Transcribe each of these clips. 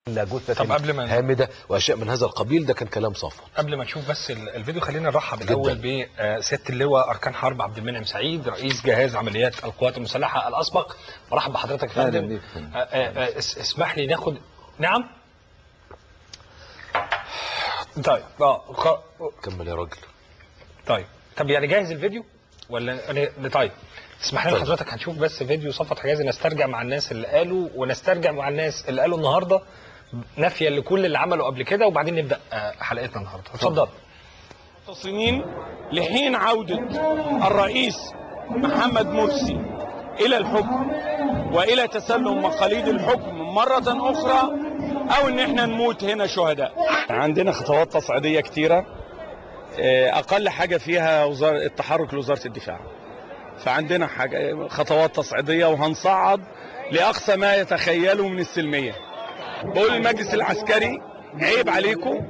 جثة هامدة وأشياء من هذا القبيل. ده كان كلام صفوت. قبل ما نشوف بس الفيديو، خلينا نرحب الأول بسيادة اللواء أركان حرب عبد المنعم سعيد، رئيس جهاز عمليات القوات المسلحة الأسبق. مرحب بحضرتك يا فندم. اسمح لي ناخد. نعم. طيب كمل يا راجل. طب يعني جاهز الفيديو ولا طيب اسمح لنا حضرتك هنشوف بس فيديو صفوت حجازي، نسترجع مع الناس اللي قالوا ونسترجع مع الناس اللي قالوا النهارده نفيا لكل اللي عملوا قبل كده، وبعدين نبدا حلقتنا النهارده. اتفضل. متصلين لحين عوده الرئيس محمد مرسي الى الحكم والى تسلم مقاليد الحكم مره اخرى، او ان احنا نموت هنا شهداء. عندنا خطوات تصعيديه كتيره، اقل حاجه فيها التحرك لوزاره الدفاع. فعندنا خطوات تصعيديه وهنصعد لاقصى ما يتخيلوا من السلميه. بقول للمجلس العسكري عيب عليكم،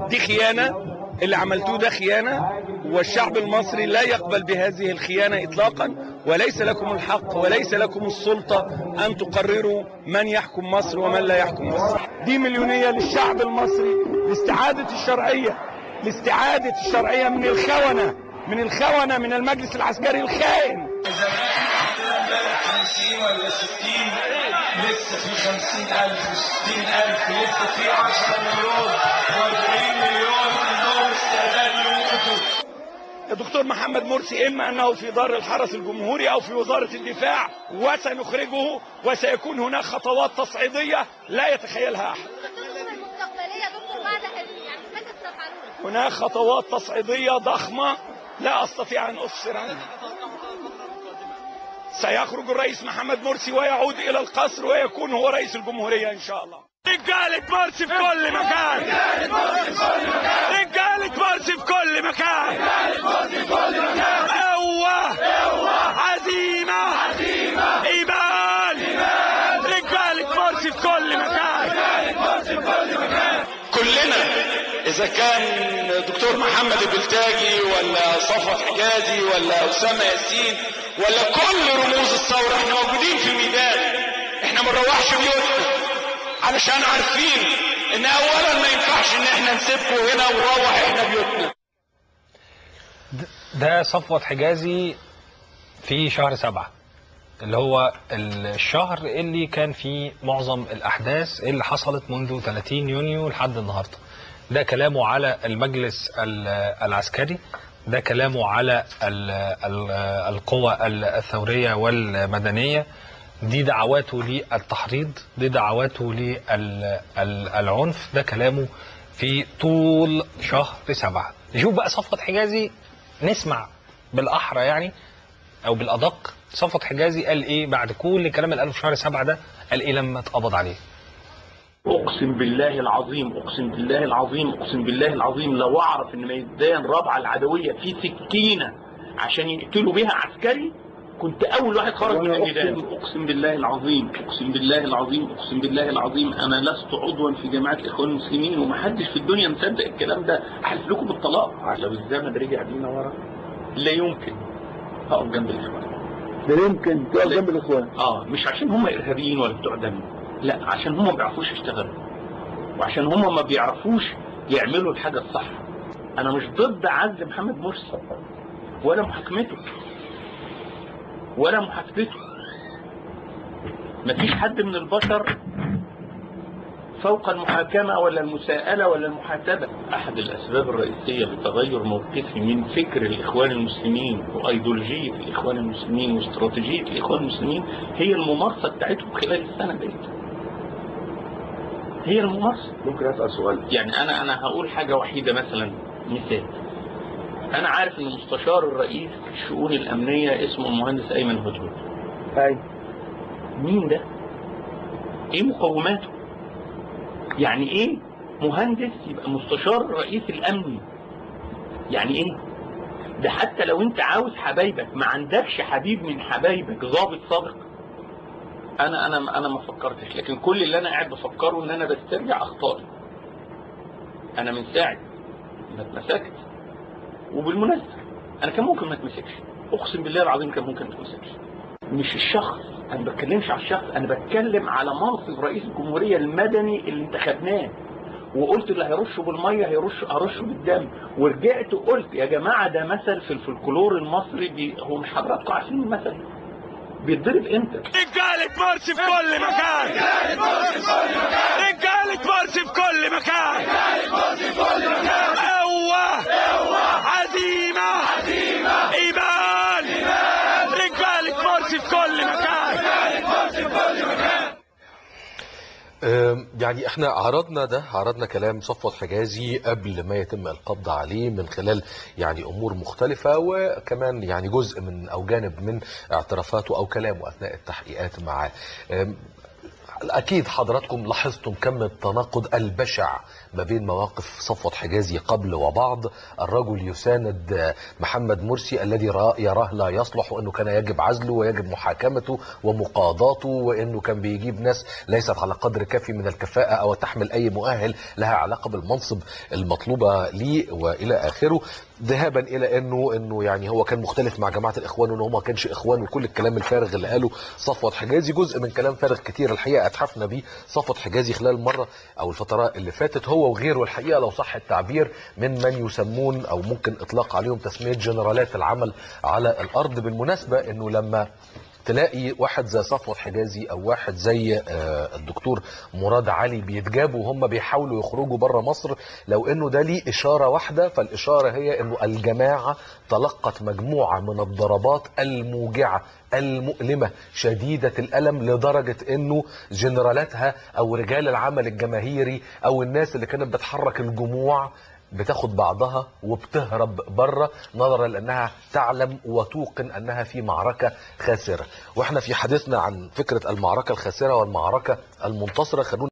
دي خيانه، اللي عملتوه ده خيانه، والشعب المصري لا يقبل بهذه الخيانه اطلاقا، وليس لكم الحق وليس لكم السلطه ان تقرروا من يحكم مصر ومن لا يحكم مصر. دي مليونيه للشعب المصري لاستعاده الشرعيه من الخونه من المجلس العسكري الخائن. إذا كان عندنا 50 ولا 60 لسه في 50,000 و60,000 لسه في 10 مليون و40 مليون عندهم استعداد يموتوا. يا دكتور محمد مرسي إما أنه في دار الحرس الجمهوري أو في وزارة الدفاع، وسنخرجه وسيكون هناك خطوات تصعيدية لا يتخيلها أحد. هناك خطوات تصعيدية ضخمة لا أستطيع أن أفسر عنها. سيخرج الرئيس محمد مرسي ويعود إلى القصر ويكون هو رئيس الجمهورية إن شاء الله. رجالة مرسي في كل مكان، رجالة مرسي في كل مكان، قوة، عزيمة، إيمان، رجالة مرسي في كل مكان. كلنا إذا كان دكتور محمد البلتاجي ولا صفوت حجازي ولا أسامة ياسين ولا كل رموز الثورة، احنا موجودين في الميدان. احنا ما نروحش بيوتنا علشان عارفين ان اولا ما ينفعش ان احنا نسيبكم هنا ونروح احنا بيوتنا. ده صفوت حجازي في شهر 7 اللي هو الشهر اللي كان فيه معظم الأحداث اللي حصلت منذ 30 يونيو لحد النهارده. ده كلامه على المجلس العسكري، ده كلامه على القوى الثورية والمدنية، دي دعواته للتحريض، دي دعواته للعنف، ده كلامه في طول شهر 7. نشوف بقى صفوت حجازي، نسمع بالأحرى يعني أو بالأدق صفوت حجازي قال إيه بعد كل الكلام اللي قاله في شهر 7 ده، قال إيه لما اتقبض عليه. اقسم بالله العظيم، اقسم بالله العظيم، اقسم بالله العظيم لو اعرف ان ميدان رابعه العدويه في سكينه عشان يقتلوا بها عسكري كنت اول واحد خرج من الميدان. اقسم بالله العظيم، اقسم بالله العظيم، اقسم بالله العظيم، انا لست عضوا في جماعه الاخوان المسلمين ومحدش في الدنيا مصدق الكلام ده. احلف لكم بالطلاق لو الزمن رجع بينا ورا لا يمكن هقف جنب الاخوان. لا يمكن تقف جنب الاخوان. مش عشان هم ارهابيين ولا بتوع دم، لا، عشان هم ما بيعرفوش يشتغلوا وعشان هم ما بيعرفوش يعملوا الحاجة الصح. انا مش ضد عزل محمد مرسي ولا محاكمته ولا محاسبته. مفيش حد من البشر فوق المحاكمة ولا المساءلة ولا المحاسبة. احد الاسباب الرئيسية لتغير موقفي من فكر الاخوان المسلمين وايديولوجية الاخوان المسلمين واستراتيجية الاخوان المسلمين هي الممارسة بتاعتهم خلال السنة دي. هي الممارسة. ممكن اسال سؤال؟ يعني انا هقول حاجة وحيدة مثلا، مثال. انا عارف ان مستشار الرئيس في الشؤون الامنية اسمه المهندس ايمن هدهد. مين ده؟ ايه مقوماته؟ يعني ايه مهندس يبقى مستشار الرئيس الامني؟ يعني ايه ده؟ حتى لو انت عاوز حبايبك ما عندكش حبيب من حبايبك ضابط سابق. انا ما فكرتش، لكن كل اللي انا قاعد بفكره ان انا بسترجع اخطائي. انا من ساعه ما اتمسكت، وبالمناسبه انا كان ممكن ما اتمسكش، اقسم بالله العظيم كان ممكن ما اتمسكش. مش الشخص، انا ما بتكلمش على الشخص، انا بتكلم على منصب رئيس الجمهوريه المدني اللي انتخبناه، وقلت اللي هيرشوا بالميه هرشوا بالدم، ورجعت وقلت يا جماعه ده مثل في الفلكلور المصري هو مش حضراتكم عارفين المثل بيتضرب امتى؟ رجالة مرسي في كل مكان، رجالة مرسي في كل مكان، رجالة مرسي في كل مكان، رجالة مرسي في كل مكان، قوة عزيمة إيمان، رجالة مرسي في كل مكان، رجالة مرسي في كل مكان. يعني احنا عرضنا كلام صفوت حجازي قبل ما يتم القبض عليه من خلال يعني امور مختلفة، وكمان يعني جزء من او جانب من اعترافاته او كلامه اثناء التحقيقات معاه. اكيد حضراتكم لاحظتم كم التناقض البشع ما بين مواقف صفوت حجازي قبل وبعد. الرجل يساند محمد مرسي الذي يراه لا يصلح، وانه كان يجب عزله ويجب محاكمته ومقاضاته، وانه كان بيجيب ناس ليست على قدر كافي من الكفاءة او تحمل اي مؤهل لها علاقة بالمنصب المطلوبة ليه والى اخره، ذهابا الى انه يعني هو كان مختلف مع جماعة الاخوان وانه ما كانش اخوان، وكل الكلام الفارغ اللي قاله صفوت حجازي جزء من كلام فارغ كتير الحقيقة اتحفنا بيه صفوت حجازي خلال المرة او الفترات اللي فاتت، هو وغيره الحقيقة لو صح التعبير من يسمون او ممكن اطلاق عليهم تسمية جنرالات العمل على الارض. بالمناسبة انه لما تلاقي واحد زي صفوت حجازي او واحد زي الدكتور مراد علي بيتجابوا وهم بيحاولوا يخرجوا بره مصر، لو انه ده ليه اشارة واحدة، فالاشارة هي انه الجماعة تلقت مجموعة من الضربات الموجعة المؤلمة شديدة الألم، لدرجة انه جنرالاتها او رجال العمل الجماهيري او الناس اللي كانت بتحرك الجموع بتاخد بعضها وبتهرب بره، نظرا لانها تعلم وتوقن انها في معركة خاسرة. واحنا في حديثنا عن فكرة المعركة الخاسرة والمعركة المنتصرة، خلونا